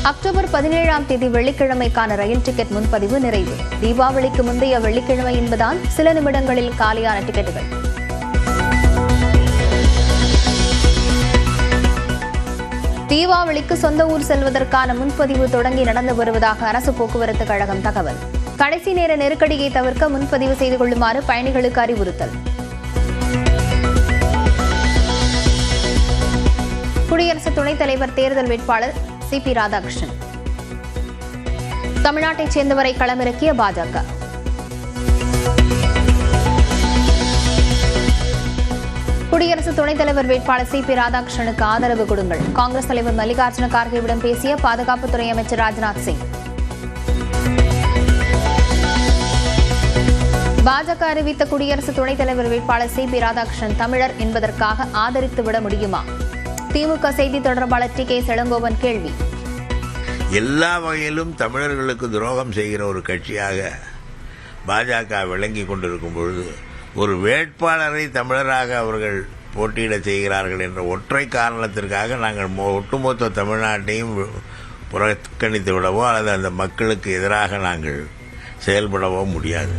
October 17ஆம் தேதி வெள்ளிக்கிழமைக்கான ரயில் ticket முன்பதிவு நிறைவு. தீபாவளிக்கு முந்தைய வெள்ளிக்கிழமை என்பதால் சில நிமிடங்களில் காலியான டிக்கெட்டுகள். தீபாவளிக்கு சொந்த ஊர் செல்வதற்கான முன்பதிவு தொடங்கி நடந்து வருவதாக அரசு போக்குவரத்து கழகம் தகவல். கடைசி நேர நெருக்கடியை தவிர்க்க முன்பதிவு செய்து கொள்ளுமாறு பயணிகளுக்கு அறிவுறுத்தல். குடியரசு துணைத் தலைவர் தேர்தல் வேட்பாளர் சி.பி. ராதாகிருஷ்ணன். தமிழ்நாட்டைச் சேர்ந்தவரை களமிறக்கிய பாஜக. குடியரசு துணைத் தலைவர் வேட்பாளர் சி.பி. ராதாகிருஷ்ணனுக்கு ஆதரவு கொடுங்கள். காங்கிரஸ் தலைவர் மல்லிகார்ஜுன கார்கேவிடம் பேசிய பாதுகாப்புத்துறை அமைச்சர் ராஜ்நாத் சிங். பாஜக அறிவித்த குடியரசு துணைத் தலைவர் வேட்பாளர் சி.பி. ராதாகிருஷ்ணன் தமிழர் என்பதற்காக ஆதரித்துவிட முடியுமா? திமுக செய்தி தொடர்பாளர் டி.கே. இளங்கோவன் கேள்வி. எல்லா வகையிலும் தமிழர்களுக்கு துரோகம் செய்கிற ஒரு கட்சியாக பாஜக விளங்கி கொண்டிருக்கும் பொழுது ஒரு வேட்பாளரை தமிழராக அவர்கள் போட்டியிட செய்கிறார்கள் என்ற ஒற்றை காரணத்திற்காக நாங்கள் ஒட்டுமொத்த தமிழ்நாட்டையும் புறக்கணித்து விடவோ அல்லது அந்த மக்களுக்கு எதிராக நாங்கள் செயல்படவோ முடியாது.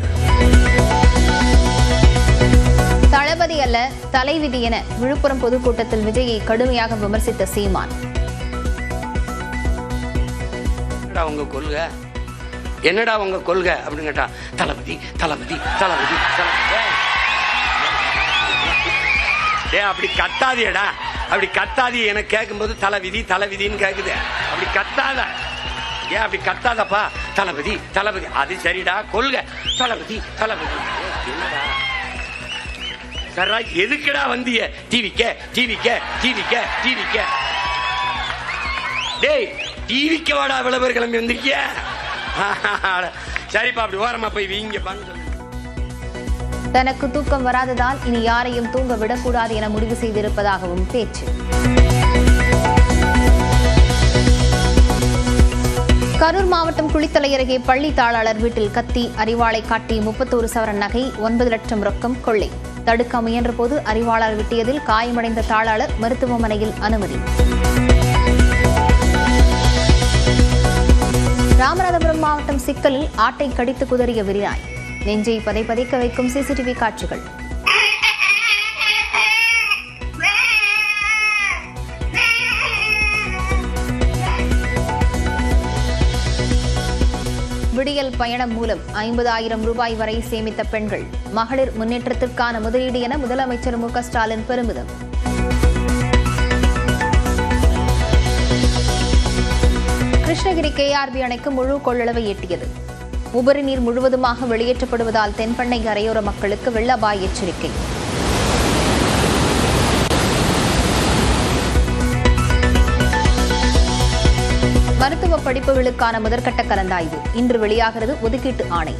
தளபதி அல்ல தலைவிதி என விழுப்புரம் பொதுக்கூட்டத்தில் விஜயை கடுமையாக விமர்சித்த சீமான். உங்க கொள்கை என்னடா உங்க கொள்கை அப்படின்னு கேட்டா தளபதி தளபதி தளபதி அப்படி கத்தாதியடா, அப்படி கத்தாதி எனக்கு கேட்கும்போது தலைவிதி தலைவிதின்னு கேக்குது. அப்படி கத்தாத, ஏன் அப்படி கத்தாதப்பா? தளபதி தளபதி அது சரிடா, கொள்கை தளபதி தளபதி. என்னடா சரா எதுக்குடா வந்திய? டிவிக்க டிவிக்க டிவிக்க டிவிக்க டேய் டிவிக்க வாடா, விளம்பர கிளம்பி வந்திருக்கிய. சரிப்பா அப்படி ஓரமா போய் வீங்க பான்னு சொல்லு. தனக்கு தூக்கம் வராததால் இனி யாரையும் தூங்க விடக்கூடாது என முடிவு செய்திருப்பதாகவும் பேச்சு. கரூர் மாவட்டம் குளித்தலை அருகே பள்ளி தாளாளர் வீட்டில் கத்தி அரிவாளை காட்டி 31 சவரன் நகை 9 லட்சம் ரொக்கம் கொள்ளை. தடுக்க முயன்ற போது அரிவாளால் வெட்டியதில் காயமடைந்த தாளாளர் மருத்துவமனையில் அனுமதி. ராமநாதபுரம் மாவட்டம் சிக்கலில் ஆட்டை கடித்து குதறிய விரிநாய். நெஞ்சை பதைக்க வைக்கும் சிசிடிவி காட்சிகள். விடியல் பயணம் மூலம் 50,000 ரூபாய் வரை சேமித்த பெண்கள். மகளிர் முன்னேற்றத்திற்கான முதலீடு என முதலமைச்சர் மு.க. ஸ்டாலின் பெருமிதம். கிருஷ்ணகிரி கேஆர்பி அணைக்கு முழு கொள்ளளவை எட்டியது. உபரி நீர் முழுவதுமாக வெளியேற்றப்படுவதால் தென்பெண்ணை கரையோர மக்களுக்கு வெள்ள அபாய எச்சரிக்கை. மருத்துவ படிப்புகளுக்கான முதற்கட்ட கலந்தாய்வு இன்று வெளியாகிறது ஒதுக்கீட்டு ஆணை.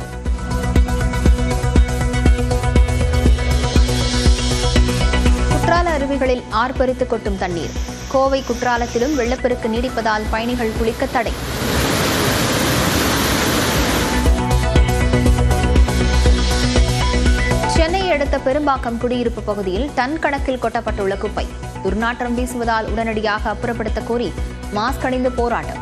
குற்றால அருவிகளில் ஆர்ப்பரித்து கொட்டும் தண்ணீர். கோவை குற்றாலத்திலும் வெள்ளப்பெருக்கு நீடிப்பதால் பயணிகள் குளிக்க தடை. சென்னையை அடுத்த பெரும்பாக்கம் குடியிருப்பு பகுதியில் டன் கணக்கில் கொட்டப்பட்டுள்ள குப்பை. துர்நாற்றம் வீசுவதால் உடனடியாக அப்புறப்படுத்த கோரி மாஸ்க் அணிந்து போராட்டம்.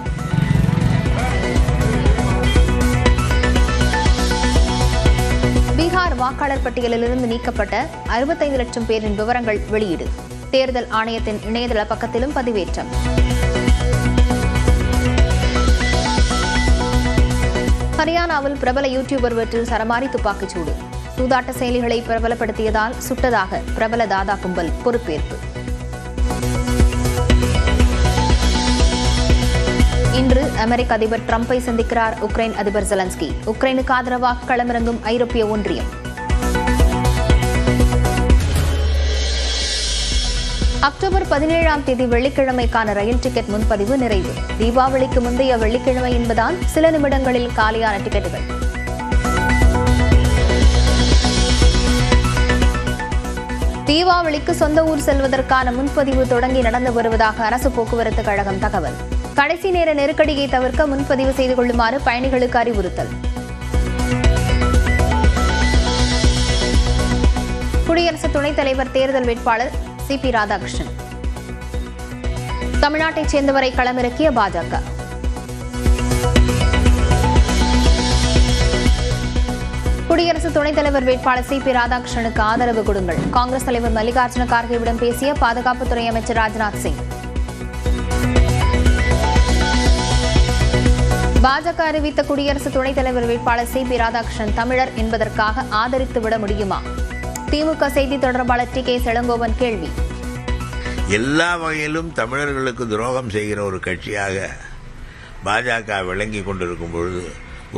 பீகார் வாக்காளர் பட்டியலிலிருந்து நீக்கப்பட்ட 65 லட்சம் பேரின் விவரங்கள் வெளியீடு. தேர்தல் ஆணையத்தின் இணையதள பக்கத்திலும் பதிவேற்றம். ஹரியானாவில் பிரபல யூடியூபர் வீட்டில் சரமாரி துப்பாக்கிச்சூடு. சூதாட்ட செயலிகளை பிரபலப்படுத்தியதால் சுட்டதாக பிரபல தாதா கும்பல் பொறுப்பேற்பு. இன்று அமெரிக்க அதிபர் டிரம்பை சந்திக்கிறார் உக்ரைன் அதிபர் ஜெலன்ஸ்கி. உக்ரைனுக்கு ஆதரவாக களமிறங்கும் ஐரோப்பிய ஒன்றியம். அக்டோபர் 17ஆம் தேதி வெள்ளிக்கிழமைக்கான ரயில் டிக்கெட் முன்பதிவு நிறைவு. தீபாவளிக்கு முந்தைய வெள்ளிக்கிழமை என்பதால் சில நிமிடங்களில் காலியான டிக்கெட்டுகள். தீபாவளிக்கு சொந்த ஊர் செல்வதற்கான முன்பதிவு தொடங்கி நடந்து வருவதாக அரசு போக்குவரத்து கழகம் தகவல். கடைசி நேர நெருக்கடியை தவிர்க்க முன்பதிவு செய்து கொள்ளுமாறு பயணிகளுக்கு அறிவுறுத்தல். குடியரசு துணைத் தலைவர் தேர்தல் வேட்பாளர் சி.பி. ராதாகிருஷ்ணன். தமிழ்நாட்டைச் சேர்ந்தவரை களமிறக்கிய பாஜக. குடியரசு துணைத் தலைவர் வேட்பாளர் சி.பி. ராதாகிருஷ்ணனுக்கு ஆதரவு கொடுங்கள். காங்கிரஸ் தலைவர் மல்லிகார்ஜுன கார்கேவிடம் பேசிய பாதுகாப்புத்துறை அமைச்சர் ராஜ்நாத் சிங். பாஜக அறிவித்த குடியரசு துணைத் தலைவர் வேட்பாளர் சி.பி. ராதாகிருஷ்ணன் தமிழர் என்பதற்காக ஆதரித்துவிட முடியுமா? திமுக செய்தி தொடர்பாளர் டி.கே. இளங்கோவன் கேள்வி. எல்லா வகையிலும் தமிழர்களுக்கு துரோகம் செய்கிற ஒரு கட்சியாக பாஜக விளங்கி கொண்டிருக்கும் பொழுது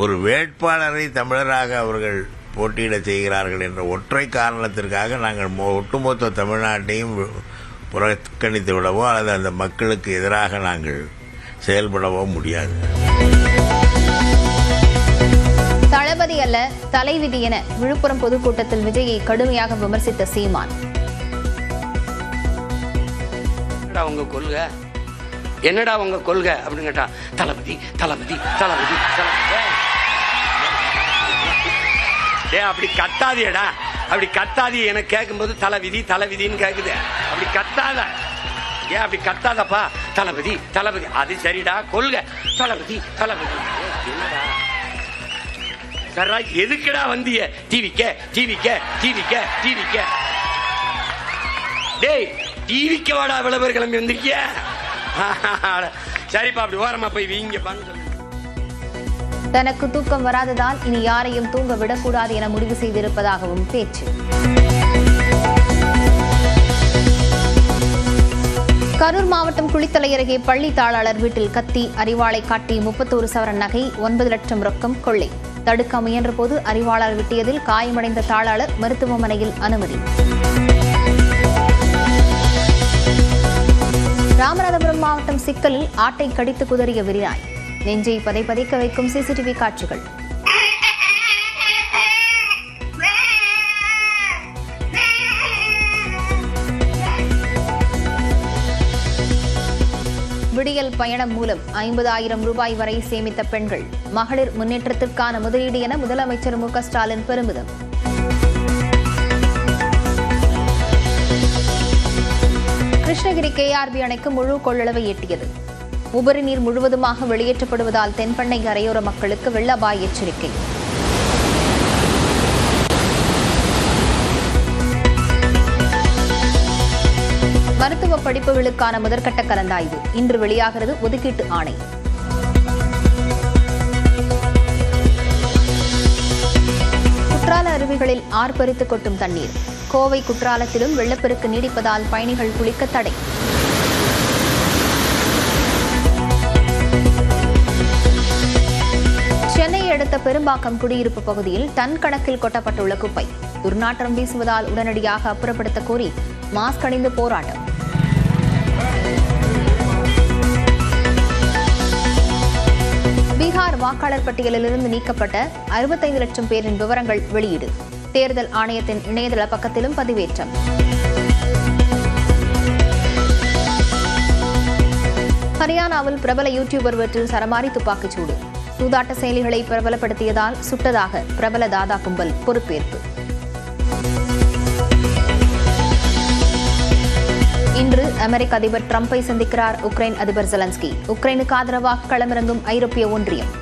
ஒரு வேட்பாளரை தமிழராக அவர்கள் போட்டியிட செய்கிறார்கள் என்ற ஒற்றை காரணத்திற்காக நாங்கள் ஒட்டுமொத்த தமிழ்நாட்டையும் புறக்கணித்து விடவோ அல்லது அந்த மக்களுக்கு எதிராக நாங்கள் செயல்படவோ முடியாது. தளபதி அல்ல தலைவிதி என விழுப்புரம் பொதுக்கூட்டத்தில் விஜயை கடுமையாக விமர்சித்த சீமான். என்னடா உங்க கொள்கை அப்படின்னு கேட்டா தளபதி தளபதி தளபதி தளபதி. அப்படி கத்தாதியடா, அப்படி கத்தாதி எனக்கு கேட்கும்போது தலைவிதி தலைவிதின்னு கேக்குது. அப்படி கத்தாத, ஏன் அப்படி கத்தாதப்பா? தளபதி தளபதி அது சரிடா, கொள்கை தளபதி தளபதி. என்னடா சரா எதுக்குடா வந்திய? டிவிக்க டிவிக்க டிவிக்க டிவிக்க டேய் டிவிக்க வாடா, விளம்பர கிளம்பி வந்திருக்கிய. சரிப்பா, அப்படி ஓரமா போய் வீங்க பண்ணு. தனக்கு தூக்கம் வராததால் இனி யாரையும் தூங்க விடக்கூடாது என முடிவு செய்திருப்பதாகவும் பேச்சு. கரூர் மாவட்டம் குளித்தலை அருகே பள்ளி தாளாளர் வீட்டில் கத்தி அரிவாளை காட்டி 31 சவரன் நகை 9 லட்சம் ரொக்கம் கொள்ளை. தடுக்க முயன்றபோது அரிவாளால் வெட்டியதில் காயமடைந்த தாளாளர் மருத்துவமனையில் அனுமதி. ராமநாதபுரம் மாவட்டம் சிக்கலில் ஆட்டை கடித்து குதறிய விரிநாய். நெஞ்சை பதைக்க வைக்கும் சிசிடிவி காட்சிகள். விடியல் பயணம் மூலம் 50,000 ரூபாய் வரை சேமித்த பெண்கள். மகளிர் முன்னேற்றத்திற்கான முதலீடு என முதலமைச்சர் மு.க. ஸ்டாலின் பெருமிதம். கிருஷ்ணகிரி KRB அணைக்கு முழு கொள்ளளவை எட்டியது. உபரி நீர் முழுவதுமாக வெளியேற்றப்படுவதால் தென்பெண்ணை கரையோர மக்களுக்கு வெள்ள அபாய எச்சரிக்கை. மருத்துவ படிப்புகளுக்கான முதற்கட்ட கலந்தாய்வு இன்று வெளியாகிறது ஒதுக்கீட்டு ஆணை. குற்றால அருவிகளில் ஆர்ப்பரித்து கொட்டும் தண்ணீர். கோவை குற்றாலத்திலும் வெள்ளப்பெருக்கு நீடிப்பதால் பயணிகள் குளிக்க தடை. சென்னையை அடுத்த பெரும்பாக்கம் குடியிருப்பு பகுதியில் டன் கணக்கில் கொட்டப்பட்டுள்ள குப்பை. துர்நாற்றம் வீசுவதால் உடனடியாக அப்புறப்படுத்த கோரி மாஸ்க் அணிந்து போராட்டம். பீகார் வாக்காளர் பட்டியலிலிருந்து நீக்கப்பட்ட 65 லட்சம் பேரின் விவரங்கள் வெளியீடு. தேர்தல் ஆணையத்தின் இணையதள பக்கத்திலும் பதிவேற்றம். ஹரியானாவில் பிரபல யூடியூபர் வீட்டில் சரமாரி துப்பாக்கிச்சூடு. சூதாட்ட செயலிகளை பிரபலப்படுத்தியதால் சுட்டதாக பிரபல தாதா கும்பல் பொறுப்பேற்பு. இன்று அமெரிக்க அதிபர் டிரம்பை சந்திக்கிறார் உக்ரைன் அதிபர் ஜெலன்ஸ்கி. உக்ரைனுக்கு ஆதரவாக களமிறங்கும் ஐரோப்பிய ஒன்றியம்.